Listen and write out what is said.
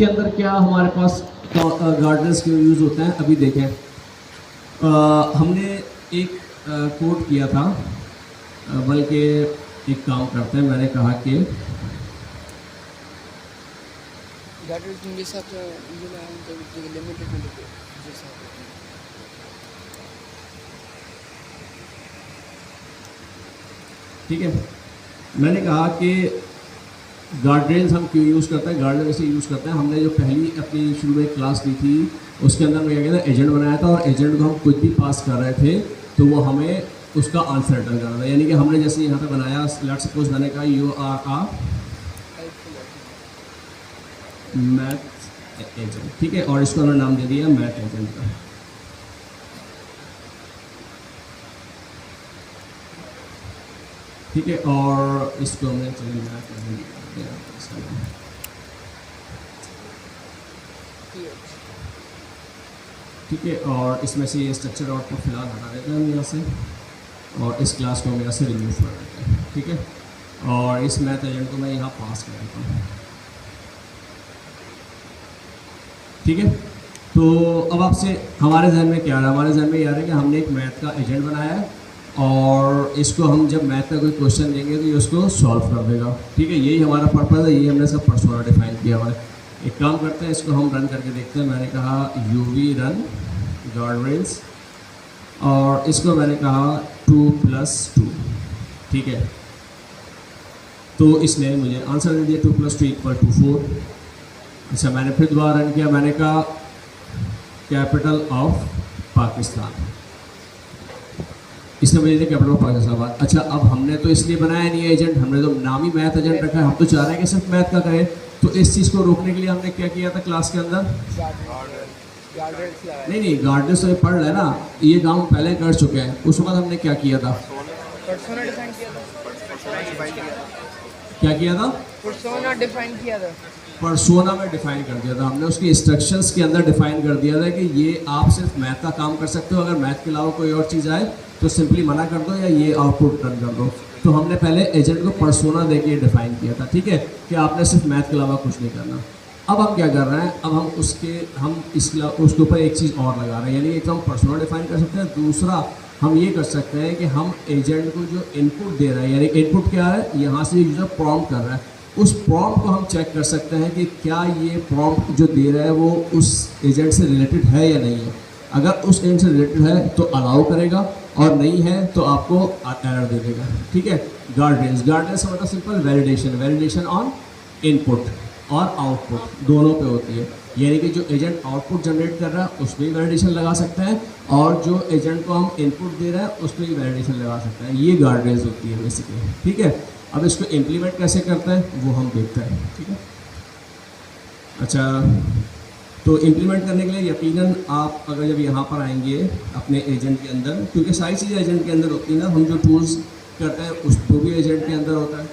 इसके अंदर क्या हमारे पास गार्डनर्स के यूज़ होते हैं, अभी देखें। हमने एक कोट किया था, बल्कि एक काम करते हैं, मैंने कहा कि ठीक है, मैंने कहा कि गार्डरेन्स हम क्यों यूज़ करते हैं, गार्डनर इसे यूज़ करते हैं। हमने जो पहली अपनी शुरू में क्लास ली थी उसके अंदर मैं क्या कहता एजेंट बनाया था, और एजेंट को हम कुछ भी पास कर रहे थे तो वो हमें उसका आंसर रिटर्न करना था। यानी कि हमने जैसे यहाँ पे बनाया, लेट सपोज मैंने कहा you are a math agent, ठीक है, और इसको हमने नाम दे दिया मैथ एजेंट का। ठीक है, और इसको हमने चलिए मैथ एजेंट इसका नाम, ठीक है, और इसमें से ये स्ट्रक्चर आउटपुट फिलहाल हटा देते हैं हम यहाँ से, और इस क्लास को हम यहाँ से रिमूव कर देते हैं। ठीक है, और इस मैथ एजेंट को मैं यहाँ पास कर देता हूँ। ठीक है, तो अब आपसे हमारे जहन में क्या आ रहा है, हमारे जहन में ये आ रहा है कि हमने एक मैथ का एजेंट बनाया है, और इसको हम जब मैथ का कोई क्वेश्चन देंगे तो ये उसको सॉल्व कर देगा। ठीक है, यही हमारा पर्पज़ है, यही हमने सब पर्सोना डिफाइन किया हुआ है। एक काम करते हैं, इसको हम रन करके देखते हैं। मैंने कहा यूवी रन गार्डरेन्स, और इसको मैंने कहा 2+2। ठीक है, तो इसने मुझे आंसर दे दिया 2+2 = 4। अच्छा, मैंने फिर दोबारा रन किया, मैंने कहा कैपिटल ऑफ पाकिस्तान, इसने मुझे दिया कैपिटल ऑफ पाकिस्तान। अच्छा, अब हमने तो इसलिए बनाया नहीं है एजेंट, हमने तो नाम ही मैथ एजेंट रखा है, हम तो चाह रहे हैं कि सिर्फ मैथ का करें। तो इस चीज़ को रोकने के लिए हमने क्या किया था क्लास के अंदर, नहीं गार्डनर्स तो पढ़ लें ना, ये काम पहले कर चुके हैं। उस वक्त हमने क्या किया था, क्या किया था, पर्सोना डिफाइन किया था, पर्सोना में डिफाइन कर दिया था हमने, उसके इंस्ट्रक्शंस के अंदर डिफाइन कर दिया था कि ये आप सिर्फ मैथ का काम कर सकते हो, अगर मैथ के अलावा कोई और चीज़ आए तो सिंपली मना कर दो या ये आउटपुट रन कर दो। तो हमने पहले एजेंट को पर्सोना देके डिफाइन किया था। ठीक है, कि आपने सिर्फ मैथ के अलावा कुछ नहीं करना। अब हम क्या कर रहे हैं, अब हम उसके ऊपर एक चीज़ और लगा रहे हैं, यानी एक तो हम पर्सोना डिफाइन कर सकते हैं, दूसरा हम ये कर सकते हैं कि हम एजेंट को जो इनपुट दे रहे हैं, यानी इनपुट क्या है, यहाँ से यूज़र प्रॉम्प्ट कर रहा है, उस प्रॉम्प्ट को हम चेक कर सकते हैं कि क्या ये प्रॉम्प्ट जो दे रहा है वो उस एजेंट से रिलेटेड है या नहीं है। अगर उस एजेंट से रिलेटेड है तो अलाउ करेगा, और नहीं है तो आपको एरर दे देगा। ठीक है, गार्डरेन्स का मतलब सिंपल वैलिडेशन ऑन इनपुट और आउटपुट दोनों पे होती है, यानी कि जो एजेंट आउटपुट जनरेट कर रहा है उस पर भी वैलिडेशन लगा सकते हैं, और जो एजेंट को हम इनपुट दे रहे हैं उस पर भी वैलिडेशन लगा सकते हैं। ये गार्डरेन्स होती है बेसिकली। ठीक है, अब इसको इम्प्लीमेंट कैसे करते हैं वो हम देखते हैं। ठीक है, अच्छा, तो इम्प्लीमेंट करने के लिए यकीनन आप अगर जब यहाँ पर आएंगे अपने एजेंट के अंदर, क्योंकि सारी चीज़ें एजेंट के अंदर होती है ना, हम जो टूल्स करते हैं उसको भी एजेंट के अंदर होता है।